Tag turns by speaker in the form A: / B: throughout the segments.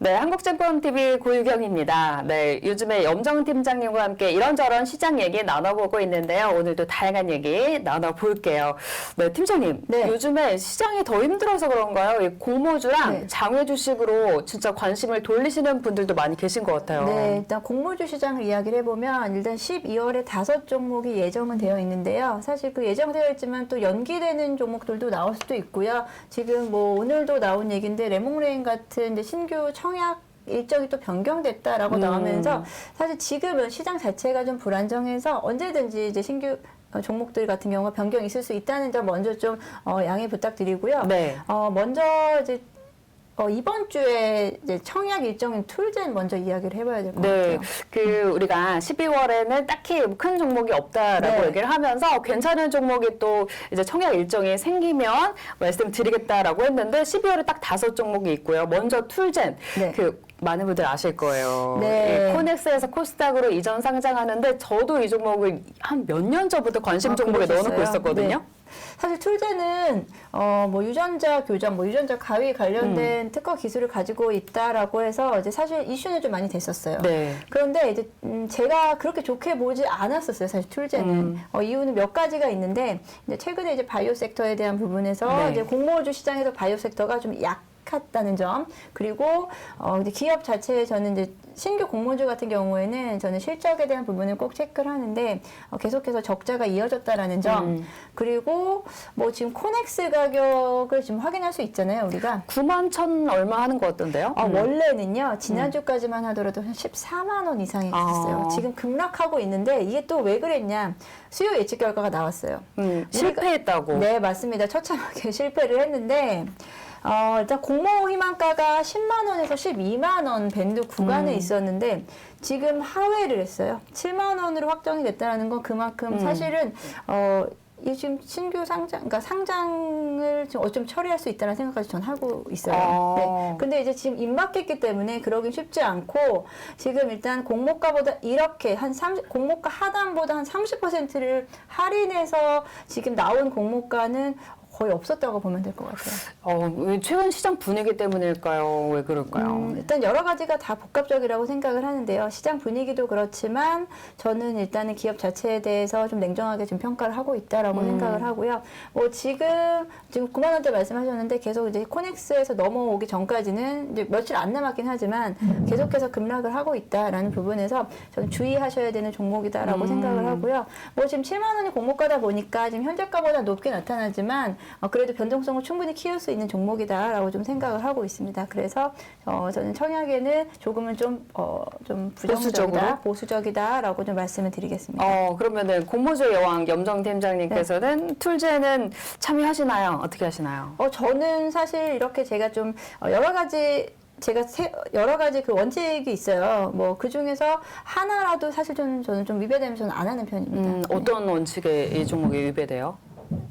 A: 네, 한국증권TV 고유경입니다. 네, 요즘에 염정 팀장님과 함께 이런저런 시장 얘기 나눠보고 있는데요. 오늘도 다양한 얘기 나눠볼게요. 네, 팀장님.
B: 네.
A: 요즘에 시장이 더 힘들어서 그런가요? 이 공모주랑
B: 네.
A: 장외 주식으로 진짜 관심을 돌리시는 분들도 많이 계신 것 같아요.
B: 네, 일단 공모주 시장을 이야기를 해보면 일단 12월에 5종목이 예정은 되어 있는데요. 사실 그 예정되어 있지만 또 연기되는 종목들도 나올 수도 있고요. 지금 뭐 오늘도 나온 얘기인데 레몽레인 같은 이제 신규 청약 일정이 또 변경됐다라고 나오면서 사실 지금은 시장 자체가 좀 불안정해서 언제든지 이제 신규 종목들 같은 경우가 변경이 있을 수 있다는 점 먼저 좀 양해 부탁드리고요.
A: 네.
B: 먼저 이제 이번 주에 이제 청약 일정인 툴젠 먼저 이야기를 해봐야 될 것
A: 네,
B: 같아요.
A: 우리가 12월에는 딱히 큰 종목이 없다라고
B: 네.
A: 얘기를 하면서 괜찮은 종목이 또 이제 청약 일정이 생기면 말씀드리겠다라고 했는데 12월에 딱 5종목이 있고요. 먼저 툴젠,
B: 네.
A: 많은 분들 아실 거예요.
B: 네.
A: 이 코넥스에서 코스닥으로 이전 상장하는데 저도 이 종목을 한 몇 년 전부터 관심 종목에 넣어놓고
B: 그러셨어요?
A: 있었거든요.
B: 네. 사실 툴젠은 뭐 유전자 교정, 뭐 유전자 가위 관련된 특허 기술을 가지고 있다라고 해서 이제 사실 이슈는 좀 많이 됐었어요.
A: 네.
B: 그런데 이제 제가 그렇게 좋게 보지 않았었어요. 사실 툴젠은 이유는 몇 가지가 있는데 이제 최근에 이제 바이오 섹터에 대한 부분에서
A: 네.
B: 이제 공모주 시장에서 바이오 섹터가 좀 약했다는 점, 그리고 이제 기업 자체에 저는 이제 신규 공모주 같은 경우에는 저는 실적에 대한 부분을 꼭 체크를 하는데 계속해서 적자가 이어졌다라는 점, 그리고 뭐 지금 코넥스 가격을 지금 확인할 수 있잖아요, 우리가.
A: 9만 천 얼마 하는 것 같던데요?
B: 원래는요, 지난주까지만 하더라도 한 14만 원 이상이 됐어요. 지금 급락하고 있는데 이게 또 왜 그랬냐? 수요 예측 결과가 나왔어요.
A: 실패했다고.
B: 네, 맞습니다. 처참하게 실패를 했는데 일단 공모 희망가가 10만 원에서 12만 원 밴드 구간에 있었는데 지금 하회를 했어요. 7만 원으로 확정이 됐다는 건 그만큼 사실은 이 지금 신규 상장, 그러니까 상장을 좀 어쩜 처리할 수 있다는 생각까지 전 하고 있어요. 네. 근데 이제 지금 입막했기 때문에 그러긴 쉽지 않고 지금 일단 공모가보다 이렇게 공모가 하단보다 한 30%를 할인해서 지금 나온 공모가는 거의 없었다고 보면 될 것 같아요.
A: 최근 시장 분위기 때문일까요? 왜 그럴까요?
B: 일단 여러 가지가 다 복합적이라고 생각을 하는데요. 시장 분위기도 그렇지만 저는 일단은 기업 자체에 대해서 좀 냉정하게 좀 평가를 하고 있다라고 생각을 하고요. 뭐 지금 9만 원대 말씀하셨는데 계속 이제 코넥스에서 넘어오기 전까지는 이제 며칠 안 남았긴 하지만 계속해서 급락을 하고 있다라는 부분에서 저는 주의하셔야 되는 종목이다라고 생각을 하고요. 뭐 지금 7만 원이 공모가다 보니까 지금 현재가보다 높게 나타나지만 그래도 변동성을 충분히 키울 수 있는 종목이다라고 좀 생각을 하고 있습니다. 그래서 저는 청약에는 조금은 좀 부정적이다, 보수적이다라고 좀 말씀을 드리겠습니다.
A: 그러면은 공모주의 여왕 염정 팀장님께서는 툴젠은 참여하시나요? 어떻게 하시나요?
B: 저는 사실 이렇게 제가 좀 여러 가지 그 원칙이 있어요. 뭐 그 중에서 하나라도 사실 저는 좀 위배되면 저는 안 하는 편입니다.
A: 어떤 원칙에 이 종목이 위배돼요?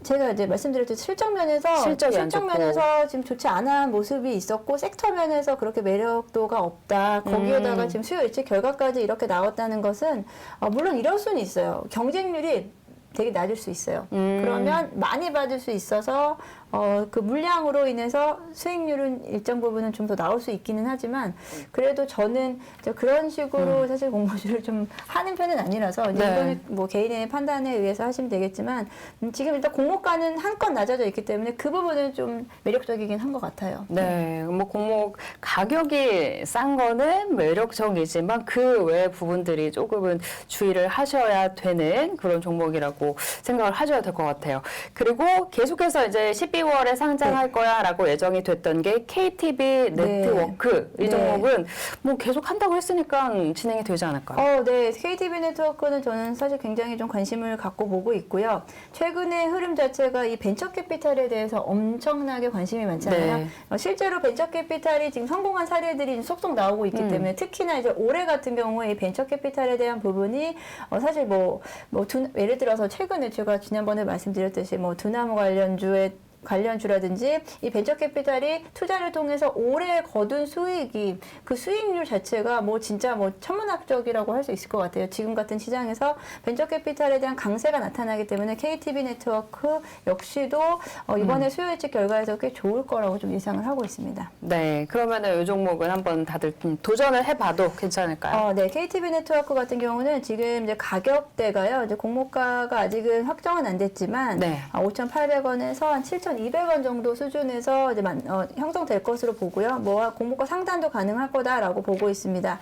B: 제가 이제 말씀드렸듯이 실적 면에서 지금 좋지 않은 모습이 있었고 섹터 면에서 그렇게 매력도가 없다. 거기에다가 지금 수요 예측 결과까지 이렇게 나왔다는 것은 물론 이럴 수는 있어요. 경쟁률이 되게 낮을 수 있어요. 그러면 많이 받을 수 있어서 그 물량으로 인해서 수익률은 일정 부분은 좀 더 나올 수 있기는 하지만 그래도 저는 그런 식으로 사실 공모주를 좀 하는 편은 아니라서 이거는 뭐 개인의 판단에 의해서 하시면 되겠지만 지금 일단 공모가는 한껏 낮아져 있기 때문에 그 부분은 좀 매력적이긴 한 것 같아요.
A: 네, 뭐 공모 가격이 싼 거는 매력적이지만 그 외 부분들이 조금은 주의를 하셔야 되는 그런 종목이라고 생각을 하셔야 될 것 같아요. 그리고 계속해서 이제 12월에 상장할 거야라고 예정이 됐던 게 KTB 네트워크. 이 종목은 뭐 계속 한다고 했으니까 진행이 되지 않을까요?
B: 네. KTB 네트워크는 저는 사실 굉장히 좀 관심을 갖고 보고 있고요. 최근의 흐름 자체가 이 벤처 캐피탈에 대해서 엄청나게 관심이 많잖아요. 실제로 벤처 캐피탈이 지금 성공한 사례들이 쏙쏙 나오고 있기 때문에 특히나 이제 올해 같은 경우에 이 벤처 캐피탈에 대한 부분이 사실 예를 들어서 최근에 제가 지난번에 말씀드렸듯이 뭐 두나무 관련주의 관련주라든지 이 벤처캐피탈이 투자를 통해서 올해 거둔 수익이 그 수익률 자체가 뭐 진짜 뭐 천문학적이라고 할 수 있을 것 같아요. 지금 같은 시장에서 벤처캐피탈에 대한 강세가 나타나기 때문에 KTB 네트워크 역시도 이번에 수요 예측 결과에서 꽤 좋을 거라고 좀 예상을 하고 있습니다.
A: 네, 그러면은 이 종목은 한번 다들 도전을 해봐도 괜찮을까요?
B: 네, KTB 네트워크 같은 경우는 지금 이제 가격대가요. 이제 공모가가 아직은 확정은 안 됐지만
A: 네.
B: 5,800원에서 한 7,200원 정도 수준에서 이제 형성될 것으로 보고요. 뭐 공모가 상단도 가능할 거다라고 보고 있습니다.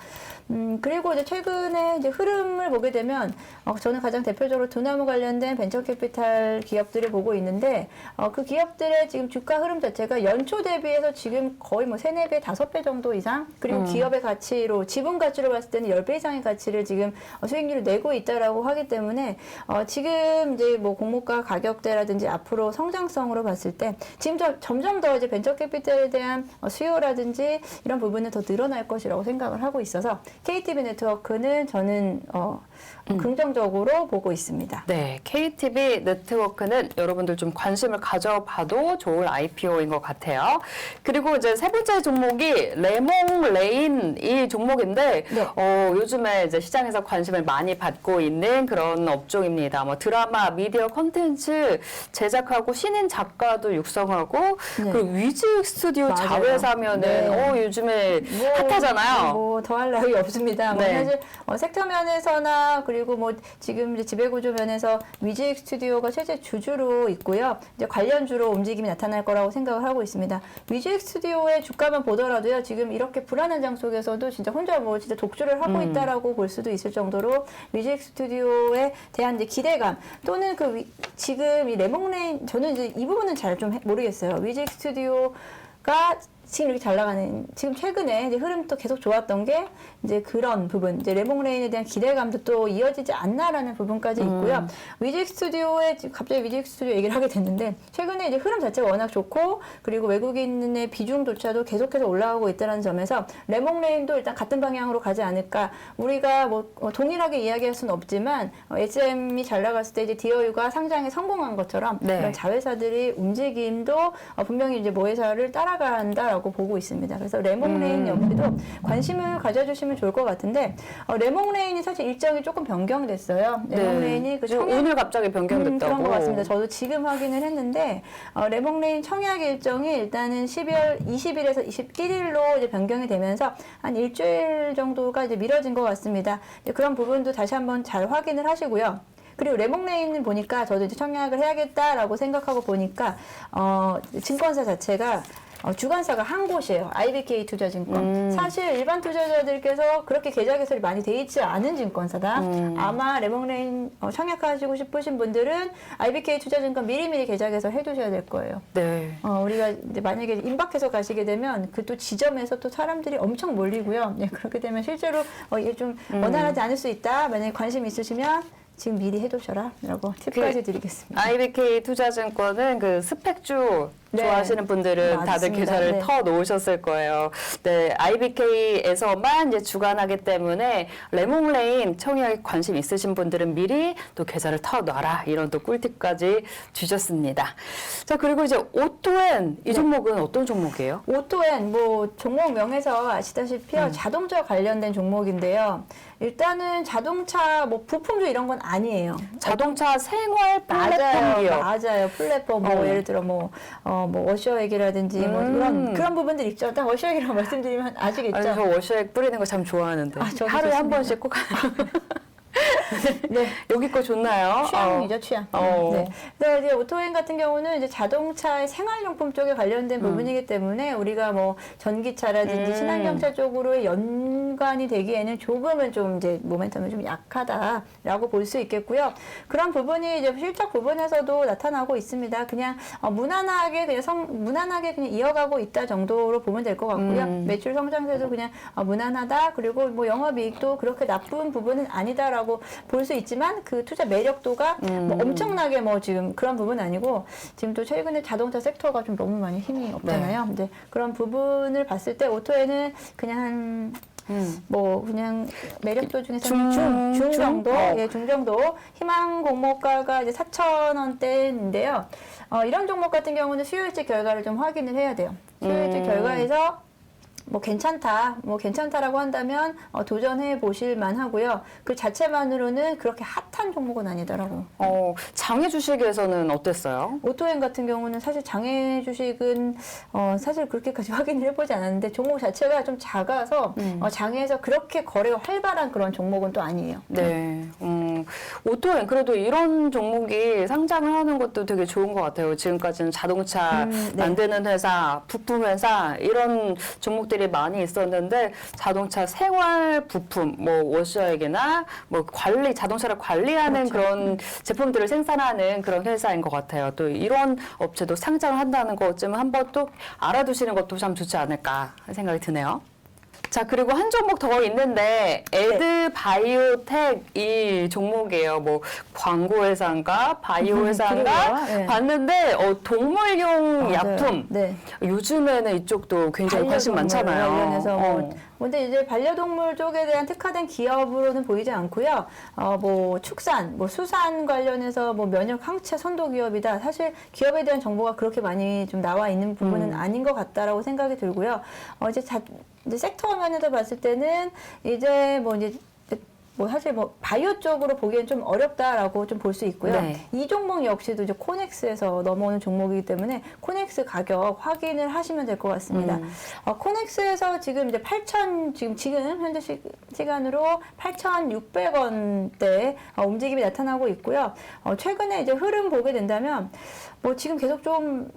B: 그리고 이제 최근에 이제 흐름을 보게 되면 저는 가장 대표적으로 두나무 관련된 벤처캐피탈 기업들을 보고 있는데 그 기업들의 지금 주가 흐름 자체가 연초 대비해서 지금 거의 뭐 3, 4배, 5배 정도 이상 그리고 기업의 가치로 지분 가치로 봤을 때는 10배 이상의 가치를 지금 수익률을 내고 있다라고 하기 때문에 지금 이제 뭐 공모가 가격대라든지 앞으로 성장성으로 봤을 때 지금 점점 더 이제 벤처캐피탈에 대한 수요라든지 이런 부분은 더 늘어날 것이라고 생각을 하고 있어서 KTB 네트워크는 저는 긍정적으로 보고 있습니다.
A: 네, KTB 네트워크는 여러분들 좀 관심을 가져봐도 좋을 IPO인 것 같아요. 그리고 이제 세 번째 종목이 레몽레인 이 종목인데
B: 네.
A: 요즘에 이제 시장에서 관심을 많이 받고 있는 그런 업종입니다. 뭐 드라마, 미디어 콘텐츠 제작하고 신인 작가도 육성하고
B: 네.
A: 그 위즈 스튜디오
B: 맞아요.
A: 자회사면은
B: 네.
A: 요즘에 핫하잖아요.
B: 뭐 더할 나위 없습니다. 뭐
A: 네.
B: 사실 섹터 면에서나 그리고 뭐 지금 이제 지배구조 면에서 위즈 스튜디오가 실제 주주로 있고요. 이제 관련주로 움직임이 나타날 거라고 생각을 하고 있습니다. 위즈 스튜디오의 주가만 보더라도요. 지금 이렇게 불안한 장 속에서도 진짜 혼자 뭐 진짜 독주를 하고 있다라고 볼 수도 있을 정도로 위즈 스튜디오에 대한 이제 기대감 또는 지금 이 레몽레인 저는 이제 이 부분은 잘 좀 모르겠어요. 위즈 스튜디오가 지금 이렇게 잘 나가는 지금 최근에 이제 흐름도 계속 좋았던 게 이제 그런 부분 이제 레몽레인에 대한 기대감도 또 이어지지 않나라는 부분까지 있고요. 위직 스튜디오에 갑자기 위직 스튜디오 얘기를 하게 됐는데 최근에 이제 흐름 자체가 워낙 좋고 그리고 외국인의 비중조차도 계속해서 올라가고 있다는 점에서 레몽레인도 일단 같은 방향으로 가지 않을까. 우리가 뭐 동일하게 이야기할 수는 없지만 SM이 잘 나갔을 때 이제 디어유가 상장에 성공한 것처럼
A: 네.
B: 이런 자회사들이 움직임도 분명히 이제 모회사를 따라간다. 라고 보고 있습니다. 그래서 레몽레인 역시도 관심을 가져주시면 좋을 것 같은데 레몽레인이 사실 일정이 조금 변경됐어요. 레몽레인이 그
A: 오늘 갑자기 변경됐다고.
B: 그런 것 같습니다. 저도 지금 확인을 했는데 레몽레인 청약 일정이 일단은 12월 20일에서 21일로 이제 변경이 되면서 한 일주일 정도가 이제 미뤄진 것 같습니다. 그런 부분도 다시 한번 잘 확인을 하시고요. 그리고 레몽레인은 보니까 저도 이제 청약을 해야겠다라고 생각하고 보니까 증권사 자체가 주관사가 한 곳이에요. IBK 투자증권. 사실 일반 투자자들께서 그렇게 계좌 개설이 많이 돼 있지 않은 증권사다. 아마 레몽레인 청약하시고 싶으신 분들은 IBK 투자증권 미리미리 계좌 개설 해두셔야 될 거예요.
A: 네.
B: 우리가 이제 만약에 임박해서 가시게 되면 그 또 지점에서 또 사람들이 엄청 몰리고요. 네, 그렇게 되면 실제로 이게 좀 원활하지 않을 수 있다. 만약에 관심 있으시면 지금 미리 해두셔라 라고 팁까지 드리겠습니다.
A: IBK 투자증권은 그 스펙주
B: 네.
A: 좋아하시는 분들은 다들
B: 맞습니다.
A: 계좌를
B: 네.
A: 터 놓으셨을 거예요. 네, IBK에서만 이제 주관하기 때문에 레몽레인 청약에 관심 있으신 분들은 미리 또 계좌를 터 놔라 이런 또 꿀팁까지 주셨습니다. 자, 그리고 이제 오토엔 이 종목은 어떤 종목이에요?
B: 오토엔 뭐 종목명에서 아시다시피요 자동차 관련된 종목인데요. 일단은 자동차 뭐 부품주 이런 건 아니에요.
A: 자동차 생활 플랫폼 기업.
B: 맞아요. 플랫폼 뭐 예를 들어 뭐 워셔액이라든지 뭐 그런 부분들 있죠. 딱 워셔액이라고 말씀드리면 아시겠죠?
A: 아니, 저 워셔액 뿌리는 거 참 좋아하는데
B: 저도
A: 하루에 한
B: 좋습니다.
A: 번씩 꼭
B: 네.
A: 여기 거 좋나요?
B: 취향이죠, 취향. 네. 그래서 이제 오토엔 같은 경우는 이제 자동차의 생활용품 쪽에 관련된 부분이기 때문에 우리가 뭐 전기차라든지 친환경차 쪽으로 연관이 되기에는 조금은 좀 이제 모멘텀이 좀 약하다라고 볼 수 있겠고요. 그런 부분이 이제 실적 부분에서도 나타나고 있습니다. 그냥 무난하게 그냥 이어가고 있다 정도로 보면 될 것 같고요. 매출 성장세도 그냥 무난하다. 그리고 뭐 영업이익도 그렇게 나쁜 부분은 아니다라고 볼 수 있지만 그 투자 매력도가 뭐 엄청나게 뭐 지금 그런 부분은 아니고 지금 또 최근에 자동차 섹터가 좀 너무 많이 힘이 없잖아요. 근데 그런 부분을 봤을 때 오토에는 그냥 한 뭐 그냥 매력도 중에서
A: 중
B: 정도,
A: 어.
B: 예, 중 정도. 희망 공모가가 이제 4,000원대인데요. 이런 종목 같은 경우는 수요일째 결과를 좀 확인을 해야 돼요. 수요일째 결과에서 뭐 괜찮다라고 한다면 도전해 보실 만하고요. 그 자체만으로는 그렇게 핫한 종목은 아니더라고.
A: 장외 주식에서는 어땠어요?
B: 오토엔 같은 경우는 사실 장외 주식은 사실 그렇게까지 확인을 해보지 않았는데 종목 자체가 좀 작아서 장외에서 그렇게 거래가 활발한 그런 종목은 또 아니에요.
A: 네. 오토엔 그래도 이런 종목이 상장을 하는 것도 되게 좋은 것 같아요. 지금까지는 자동차
B: 네.
A: 만드는 회사, 부품 회사 이런 종목들이 많이 있었는데 자동차 생활 부품, 뭐 워셔액이나 뭐 자동차를 관리하는 그런 제품들을 생산하는 그런 회사인 것 같아요. 또 이런 업체도 상장을 한다는 거 어쩌면 한번 또 알아두시는 것도 참 좋지 않을까 생각이 드네요. 자, 그리고 한 종목 더 있는데 에드바이오텍 이 종목이에요. 뭐 광고 회사인가 바이오 회사인가
B: 그래요? 네.
A: 봤는데 동물용
B: 맞아요.
A: 약품
B: 네.
A: 요즘에는 이쪽도 굉장히 관심
B: 반려동물
A: 많잖아요.
B: 관련해서 근데 이제 반려동물 쪽에 대한 특화된 기업으로는 보이지 않고요. 뭐 축산, 뭐 수산 관련해서 뭐 면역 항체 선도 기업이다. 사실 기업에 대한 정보가 그렇게 많이 좀 나와 있는 부분은 아닌 것 같다라고 생각이 들고요. 이제 섹터 면에서 봤을 때는 이제 사실 바이오 쪽으로 보기엔 좀 어렵다라고 좀 볼 수 있고요.
A: 네.
B: 이 종목 역시도 이제 코넥스에서 넘어오는 종목이기 때문에 코넥스 가격 확인을 하시면 될 것 같습니다. 코넥스에서 지금 이제 지금 현재 시간으로 8,600원대 움직임이 나타나고 있고요. 최근에 이제 흐름 보게 된다면 지금 계속 좀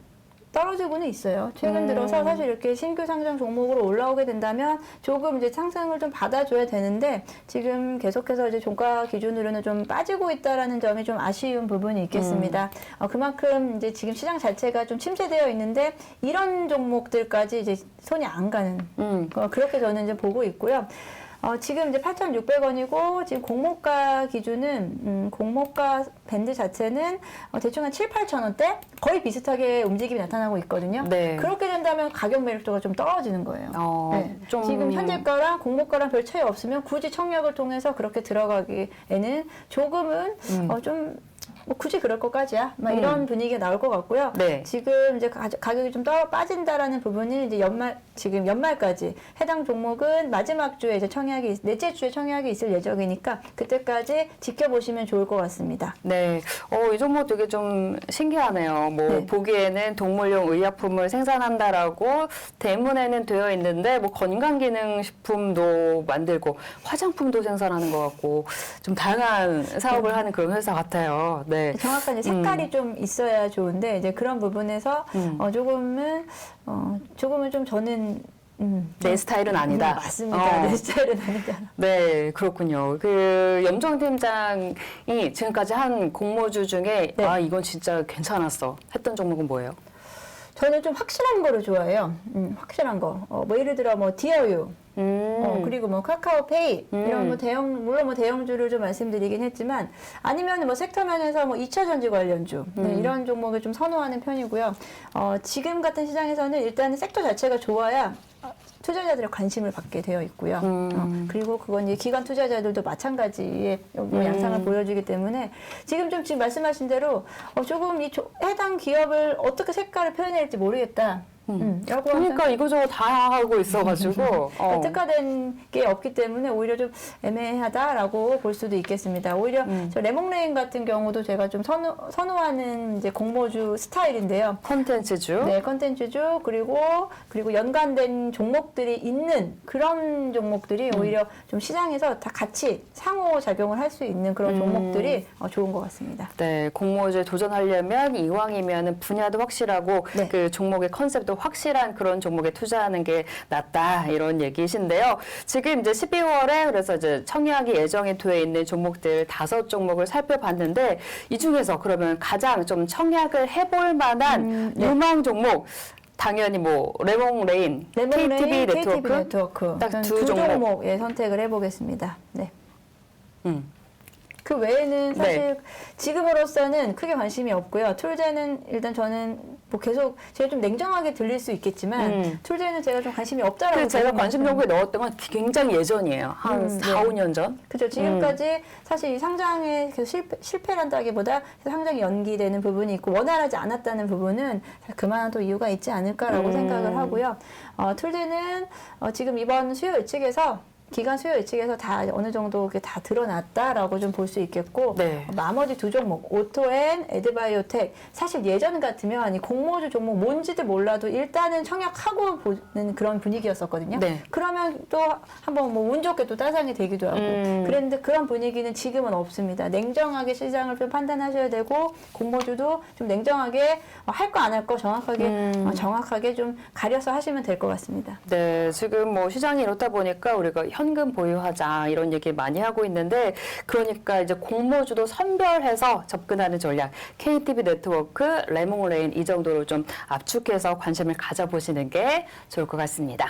B: 떨어지고는 있어요. 최근 들어서 사실 이렇게 신규 상장 종목으로 올라오게 된다면 조금 이제 상승을 좀 받아줘야 되는데 지금 계속해서 이제 종가 기준으로는 좀 빠지고 있다라는 점이 좀 아쉬운 부분이 있겠습니다. 그만큼 이제 지금 시장 자체가 좀 침체되어 있는데 이런 종목들까지 이제 손이 안 가는 그렇게 저는 이제 보고 있고요. 지금 이제 8,600원이고, 지금 공모가 기준은, 공모가 밴드 자체는 대충 한 7, 8,000원대? 거의 비슷하게 움직임이 나타나고 있거든요.
A: 네.
B: 그렇게 된다면 가격 매력도가 좀 떨어지는 거예요. 네.
A: 좀
B: 지금 현재가랑 공모가랑 별 차이 없으면 굳이 청약을 통해서 그렇게 들어가기에는 조금은 좀 굳이 그럴 것까지야. 이런 분위기가 나올 것 같고요.
A: 네.
B: 지금 이제 가격이 좀 빠진다라는 부분이 이제 지금 연말까지 해당 종목은 마지막 주에 이제 넷째 주에 청약이 있을 예정이니까 그때까지 지켜보시면 좋을 것 같습니다.
A: 네. 이 종목 되게 좀 신기하네요.
B: 네.
A: 보기에는 동물용 의약품을 생산한다라고 대문에는 되어 있는데, 건강기능식품도 만들고, 화장품도 생산하는 것 같고, 좀 다양한 사업을 하는 그런 회사 같아요. 네.
B: 정확한 이제 색깔이 좀 있어야 좋은데, 이제 그런 부분에서, 조금은 좀 저는,
A: 내 스타일은 아니다.
B: 맞습니다. 내 스타일은 아니다.
A: 네, 그렇군요. 염정 팀장이 지금까지 한 공모주 중에,
B: 네.
A: 이건 진짜 괜찮았어 했던 종목은 뭐예요?
B: 저는 좀 확실한 거를 좋아해요. 확실한 거. 예를 들어, 디어유. 그리고 카카오페이 이런 물론 대형주를 좀 말씀드리긴 했지만 아니면 섹터 면에서 2차 전지 관련주 이런 종목을 좀 선호하는 편이고요. 지금 같은 시장에서는 일단 섹터 자체가 좋아야 투자자들의 관심을 받게 되어 있고요. 그리고 그건 이제 기관 투자자들도 마찬가지의 양상을 보여주기 때문에 지금 말씀하신 대로 조금 해당 기업을 어떻게 색깔을 표현해야 할지 모르겠다.
A: 그러니까 이거저거 다 하고 있어가지고
B: 특화된 게 없기 때문에 오히려 좀 애매하다라고 볼 수도 있겠습니다. 오히려 저 레몽레인 같은 경우도 제가 좀 선호하는 이제 공모주 스타일인데요.
A: 컨텐츠주.
B: 네, 컨텐츠주 그리고 연관된 종목들이 있는 그런 종목들이 오히려 좀 시장에서 다 같이 상호 작용을 할 수 있는 그런 종목들이 좋은 것 같습니다.
A: 네, 공모주에 도전하려면 이왕이면 분야도 확실하고
B: 네.
A: 그 종목의 컨셉도 확실한 그런 종목에 투자하는 게 낫다 이런 얘기이신데요. 지금 이제 12월에 그래서 이제 청약이 예정이 되어 있는 종목들 5종목을 살펴봤는데 이 중에서 그러면 가장 좀 청약을 해볼 만한
B: 네.
A: 유망 종목 당연히 레몽레인, KTB 네트워크 딱 두 종목.
B: 선택을 해보겠습니다. 네. 그 외에는
A: 네.
B: 사실 지금으로서는 크게 관심이 없고요. 툴제는 일단 저는 뭐 계속 제가 좀 냉정하게 들릴 수 있겠지만 툴제는 제가 좀 관심이 없다라고.
A: 제가 관심 정보에 넣었던 건 굉장히 예전이에요. 한 4, 5년 전.
B: 그죠. 지금까지 사실 이 상장에 실패란다기보다 상장이 연기되는 부분이 있고 원활하지 않았다는 부분은 그만한 또 이유가 있지 않을까라고 생각을 하고요. 툴제는 지금 이번 수요 예측에서 기간 수요 예측에서 다 어느 정도 다 드러났다라고 좀 볼 수 있겠고
A: 네.
B: 나머지 두 종목 오토앤 에드바이오텍 사실 예전 같으면 이 공모주 종목 뭔지도 몰라도 일단은 청약하고 보는 그런 분위기였었거든요.
A: 네.
B: 그러면 또 한번 뭐 운 좋게 또 따상이 되기도 하고 그랬는데 그런 분위기는 지금은 없습니다. 냉정하게 시장을 좀 판단하셔야 되고 공모주도 좀 냉정하게 할 거 안 할 거 정확하게 좀 가려서 하시면 될 것 같습니다.
A: 네, 지금 뭐 시장이 이렇다 보니까 우리가 현금 보유하자 이런 얘기 많이 하고 있는데 그러니까 이제 공모주도 선별해서 접근하는 전략 KTB 네트워크, 레몽레인 이 정도로 좀 압축해서 관심을 가져보시는 게 좋을 것 같습니다.